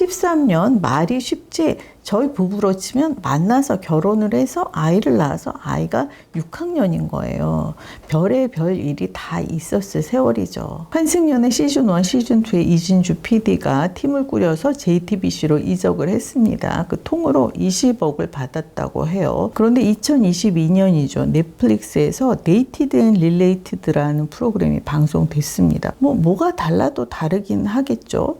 13년 말이 쉽지 저희 부부로 치면 만나서 결혼을 해서 아이를 낳아서 아이가 6학년인 거예요. 별의별 일이 다 있었을 세월이죠. 환승연애 시즌1, 시즌2에 이진주 PD가 팀을 꾸려서 JTBC로 이적을 했습니다. 그 통으로 20억을 받았다고 해요. 그런데 2022년이죠. 넷플릭스에서 데이티드 앤 릴레이티드라는 프로그램이 방송됐습니다. 뭐가 달라도 다르긴 하겠죠.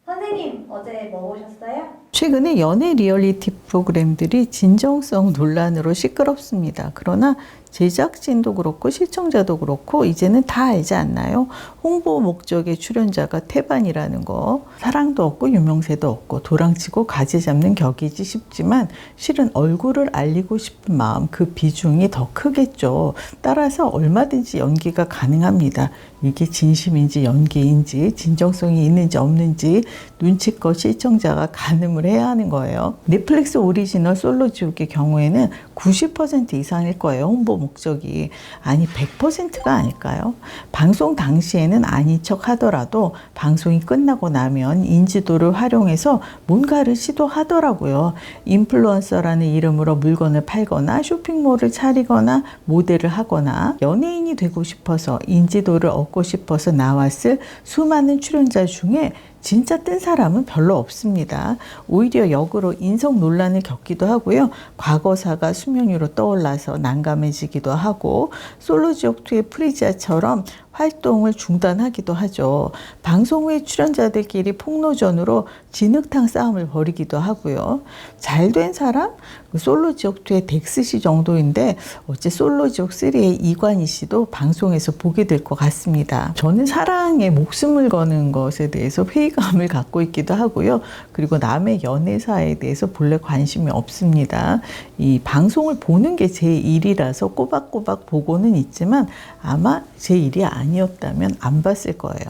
선생님, 어제 뭐 보셨어요? 최근에 연애 리얼리티 프로그램들이 진정성 논란으로 시끄럽습니다. 그러나 제작진도 그렇고 시청자도 그렇고 이제는 다 알지 않나요? 홍보 목적의 출연자가 태반이라는 거. 사랑도 없고 유명세도 없고 도랑치고 가지 잡는 격이지 싶지만 실은 얼굴을 알리고 싶은 마음, 그 비중이 더 크겠죠. 따라서 얼마든지 연기가 가능합니다. 이게 진심인지 연기인지 진정성이 있는지 없는지 눈치껏 시청자가 가늠을 해야 하는 거예요. 넷플릭스 오리지널 솔로지옥의 경우에는 90% 이상일 거예요. 홍보 목적이. 아니 100%가 아닐까요? 방송 당시에는 아닌 척 하더라도 방송이 끝나고 나면 인지도를 활용해서 뭔가를 시도하더라고요. 인플루언서라는 이름으로 물건을 팔거나 쇼핑몰을 차리거나 모델을 하거나 연예인이 되고 싶어서 인지도를 얻고 싶어서 나왔을 수많은 출연자 중에 진짜 뜬 사람은 별로 없습니다. 오히려 역으로 인성 논란을 겪기도 하고요. 과거사가 수면 위로 떠올라서 난감해지기도 하고 솔로지옥2의 프리지아처럼 활동을 중단하기도 하죠. 방송 후에 출연자들끼리 폭로전으로 진흙탕 싸움을 벌이기도 하고요. 잘된 사람? 솔로지옥2의 덱스씨 정도인데 어째 솔로지옥3의 이관희 씨도 방송에서 보게 될 것 같습니다. 저는 사랑에 목숨을 거는 것에 대해서 회의감을 갖고 있기도 하고요. 그리고 남의 연애사에 대해서 본래 관심이 없습니다. 이 방송을 보는 게 제 일이라서 꼬박꼬박 보고는 있지만 아마 제 일이 아니었다면 안 봤을 거예요.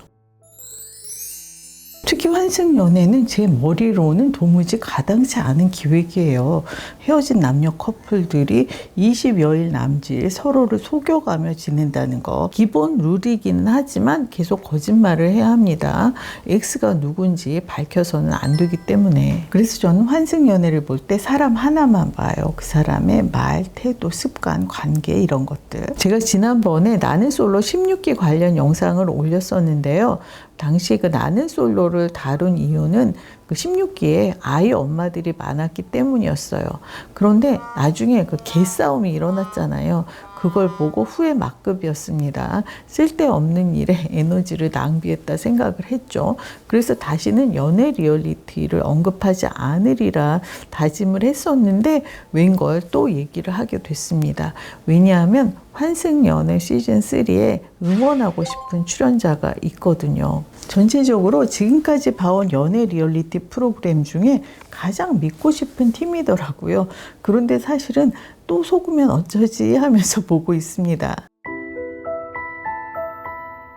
특히 환승연애는 제 머리로는 도무지 가당치 않은 기획이에요. 헤어진 남녀 커플들이 20여일 남짓 서로를 속여가며 지낸다는 거. 기본 룰이기는 하지만 계속 거짓말을 해야 합니다. X가 누군지 밝혀서는 안 되기 때문에. 그래서 저는 환승연애를 볼 때 사람 하나만 봐요. 그 사람의 말, 태도, 습관, 관계 이런 것들. 제가 지난번에 나는 솔로 16기 관련 영상을 올렸었는데요. 당시 그 나는 솔로를 다룬 이유는 그 16기에 아이 엄마들이 많았기 때문이었어요. 그런데 나중에 그 개싸움이 일어났잖아요. 그걸 보고 후회 막급이었습니다. 쓸데없는 일에 에너지를 낭비했다 생각을 했죠. 그래서 다시는 연애 리얼리티를 언급하지 않으리라 다짐을 했었는데 웬걸 또 얘기를 하게 됐습니다. 왜냐하면 환승연애 시즌3에 응원하고 싶은 출연자가 있거든요. 전체적으로 지금까지 봐온 연애 리얼리티 프로그램 중에 가장 믿고 싶은 팀이더라고요. 그런데 사실은 또 속으면 어쩌지 하면서 보고 있습니다.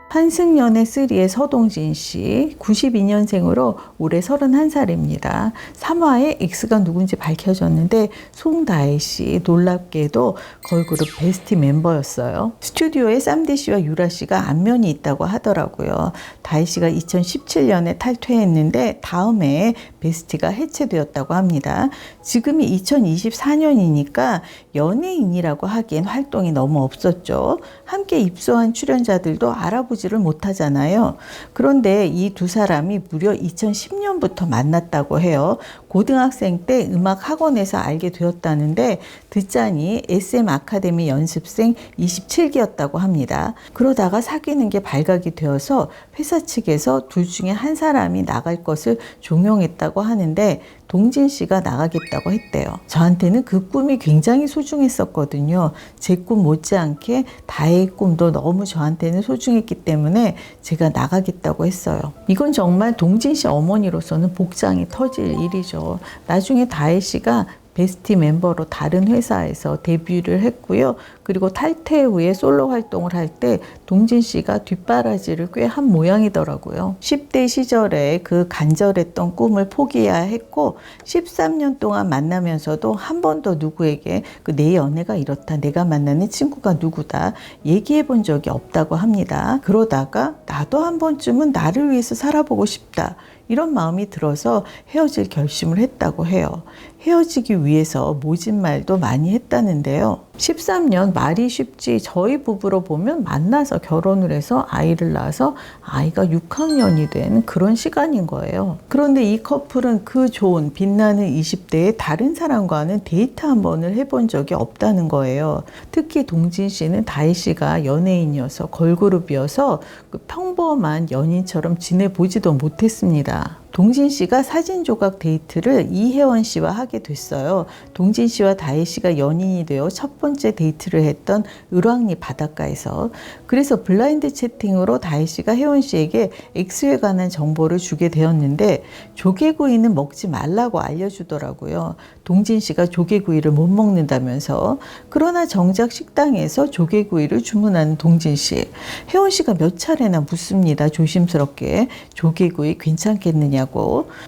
환승연애 3의 서동진 씨, 92년생으로 올해 31살입니다. 3화에 X가 누군지 밝혀졌는데 송다혜 씨, 놀랍게도 걸그룹 베스티 멤버였어요. 스튜디오에 쌈디 씨와 유라 씨가 안면이 있다고 하더라고요. 다혜 씨가 2017년에 탈퇴했는데 다음 해에 베스티가 해체되었다고 합니다. 지금이 2024년이니까 연예인이라고 하기엔 활동이 너무 없었죠. 함께 입소한 출연자들도 알아보지를 못하잖아요. 그런데 이 두 사람이 무려 2010년부터 만났다고 해요. 고등학생 때 음악 학원에서 알게 되었다는데 듣자니 SM 아카데미 연습생 27기였다고 합니다. 그러다가 사귀는 게 발각이 되어서 회사 측에서 둘 중에 한 사람이 나갈 것을 종용했다고 하는데 동진 씨가 나가겠다고 했대요. 저한테는 그 꿈이 굉장히 소중했었거든요. 제 꿈 못지않게 다혜의 꿈도 너무 저한테는 소중했기 때문에 제가 나가겠다고 했어요. 이건 정말 동진 씨 어머니로서는 복장이 터질 일이죠. 나중에 다혜 씨가 베스티 멤버로 다른 회사에서 데뷔를 했고요. 그리고 탈퇴 후에 솔로 활동을 할 때 동진 씨가 뒷바라지를 꽤 한 모양이더라고요. 10대 시절에 그 간절했던 꿈을 포기해야 했고 13년 동안 만나면서도 한 번도 누구에게 내 연애가 이렇다, 내가 만나는 친구가 누구다 얘기해 본 적이 없다고 합니다. 그러다가 나도 한 번쯤은 나를 위해서 살아보고 싶다, 이런 마음이 들어서 헤어질 결심을 했다고 해요. 헤어지기 위해서 모진 말도 많이 했다는데요. 13년 말이 쉽지 저희 부부로 보면 만나서 결혼을 해서 아이를 낳아서 아이가 6학년이 된 그런 시간인 거예요. 그런데 이 커플은 그 좋은 빛나는 20대에 다른 사람과는 데이트 한 번을 해본 적이 없다는 거예요. 특히 동진 씨는 다혜 씨가 연예인이어서 걸그룹이어서 그 평범한 연인처럼 지내보지도 못했습니다. 동진 씨가 사진 조각 데이트를 이혜원 씨와 하게 됐어요. 동진 씨와 다혜 씨가 연인이 되어 첫 번째 데이트를 했던 을왕리 바닷가에서. 그래서 블라인드 채팅으로 다혜 씨가 혜원 씨에게 X에 관한 정보를 주게 되었는데 조개구이는 먹지 말라고 알려주더라고요. 동진 씨가 조개구이를 못 먹는다면서. 그러나 정작 식당에서 조개구이를 주문하는 동진 씨. 혜원 씨가 몇 차례나 묻습니다. 조심스럽게. 조개구이 괜찮겠느냐.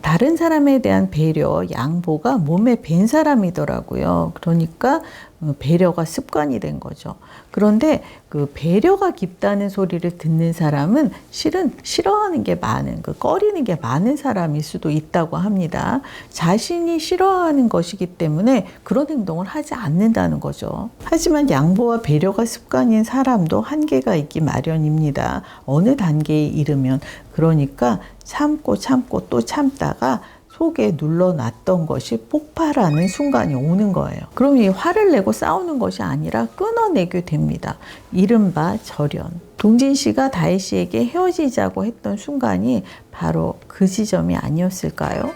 다른 사람에 대한 배려, 양보가 몸에 밴 사람이더라고요. 그러니까 배려가 습관이 된 거죠. 그런데 그 배려가 깊다는 소리를 듣는 사람은 실은 싫어하는 게 많은, 꺼리는 게 많은 사람일 수도 있다고 합니다. 자신이 싫어하는 것이기 때문에 그런 행동을 하지 않는다는 거죠. 하지만 양보와 배려가 습관인 사람도 한계가 있기 마련입니다. 어느 단계에 이르면. 그러니까 참고 또 참다가 속에 눌러놨던 것이 폭발하는 순간이 오는 거예요. 그럼 이 화를 내고 싸우는 것이 아니라 끊어내게 됩니다. 이른바 절연. 동진 씨가 다혜 씨에게 헤어지자고 했던 순간이 바로 그 지점이 아니었을까요?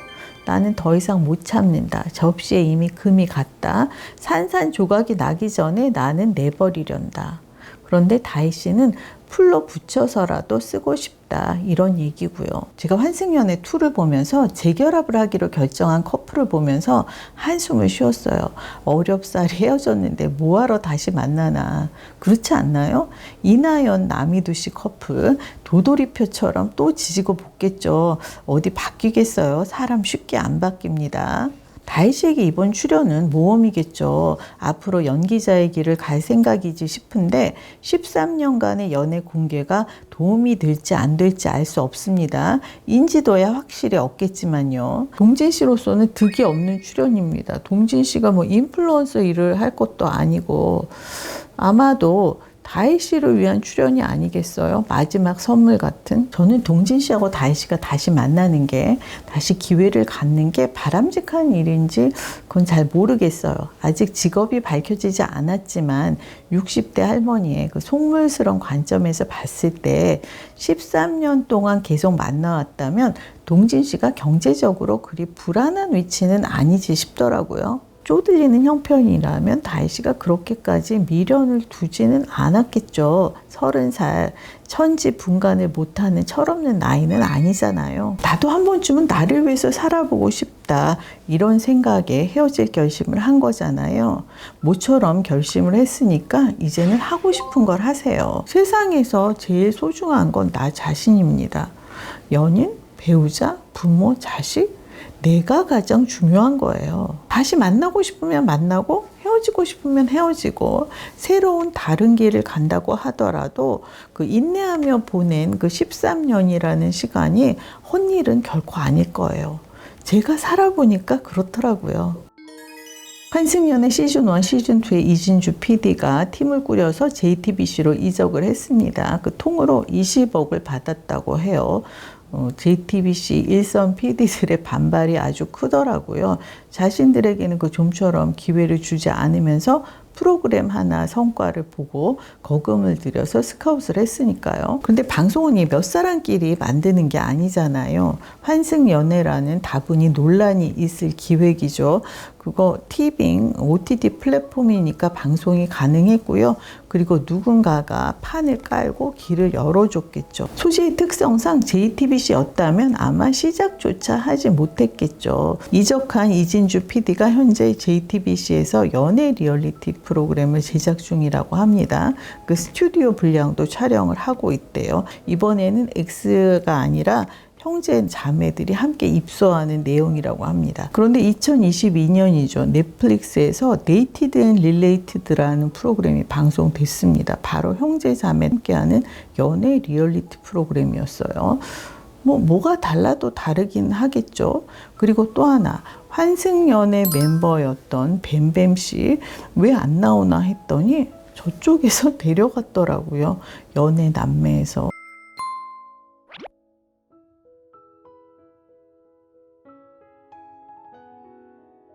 나는 더 이상 못 참는다. 접시에 이미 금이 갔다. 산산조각이 나기 전에 나는 내버리련다. 그런데 다혜 씨는 풀로 붙여서라도 쓰고 싶다, 이런 얘기고요. 제가 환승연애 2를 보면서 재결합을 하기로 결정한 커플을 보면서 한숨을 쉬었어요. 어렵사리 헤어졌는데 뭐하러 다시 만나나. 그렇지 않나요? 이나연 남이두 씨 커플 도돌이표처럼 또 지지고 볶겠죠. 어디 바뀌겠어요? 사람 쉽게 안 바뀝니다. 다혜 씨에게 이번 출연은 모험이겠죠. 앞으로 연기자의 길을 갈 생각이지 싶은데 13년간의 연애 공개가 도움이 될지 안 될지 알 수 없습니다. 인지도야 확실히 없겠지만요. 동진 씨로서는 득이 없는 출연입니다. 동진 씨가 인플루언서 일을 할 것도 아니고 아마도 다혜 씨를 위한 출연이 아니겠어요? 마지막 선물 같은. 저는 동진 씨하고 다혜 씨가 다시 만나는 게, 다시 기회를 갖는 게 바람직한 일인지 그건 잘 모르겠어요. 아직 직업이 밝혀지지 않았지만 60대 할머니의 그 속물스러운 관점에서 봤을 때 13년 동안 계속 만나왔다면 동진 씨가 경제적으로 그리 불안한 위치는 아니지 싶더라고요. 쪼들리는 형편이라면 다혜 씨가 그렇게까지 미련을 두지는 않았겠죠. 30살, 천지분간을 못하는 철없는 나이는 아니잖아요. 나도 한 번쯤은 나를 위해서 살아보고 싶다, 이런 생각에 헤어질 결심을 한 거잖아요. 모처럼 결심을 했으니까 이제는 하고 싶은 걸 하세요. 세상에서 제일 소중한 건 나 자신입니다. 연인, 배우자, 부모, 자식, 내가 가장 중요한 거예요. 다시 만나고 싶으면 만나고 헤어지고 싶으면 헤어지고 새로운 다른 길을 간다고 하더라도 그 인내하며 보낸 그 13년이라는 시간이 헛일은 결코 아닐 거예요. 제가 살아보니까 그렇더라고요. 환승연애 시즌1, 시즌2의 이진주 PD가 팀을 꾸려서 JTBC로 이적을 했습니다. 그 통으로 20억을 받았다고 해요. JTBC 일선 PD들의 반발이 아주 크더라고요. 자신들에게는 그 좀처럼 기회를 주지 않으면서 프로그램 하나 성과를 보고 거금을 들여서 스카웃을 했으니까요. 근데 방송은 몇 사람끼리 만드는 게 아니잖아요. 환승연애라는 다분히 논란이 있을 기획이죠. 그거 티빙, OTT 플랫폼이니까 방송이 가능했고요. 그리고 누군가가 판을 깔고 길을 열어줬겠죠. 소재의 특성상 JTBC였다면 아마 시작조차 하지 못했겠죠. 이적한 이진주 PD가 현재 JTBC에서 연애 리얼리티 프로그램을 제작 중이라고 합니다. 그 스튜디오 분량도 촬영을 하고 있대요. 이번에는 X가 아니라 형제 자매들이 함께 입소하는 내용이라고 합니다. 그런데 2022년이죠. 넷플릭스에서 데이티드 앤 릴레이티드라는 프로그램이 방송됐습니다. 바로 형제 자매 함께하는 연애 리얼리티 프로그램이었어요. 뭐가 달라도 다르긴 하겠죠. 그리고 또 하나, 환승연애 멤버였던 뱀뱀씨 왜 안 나오나 했더니 저쪽에서 데려갔더라고요. 연애 남매에서.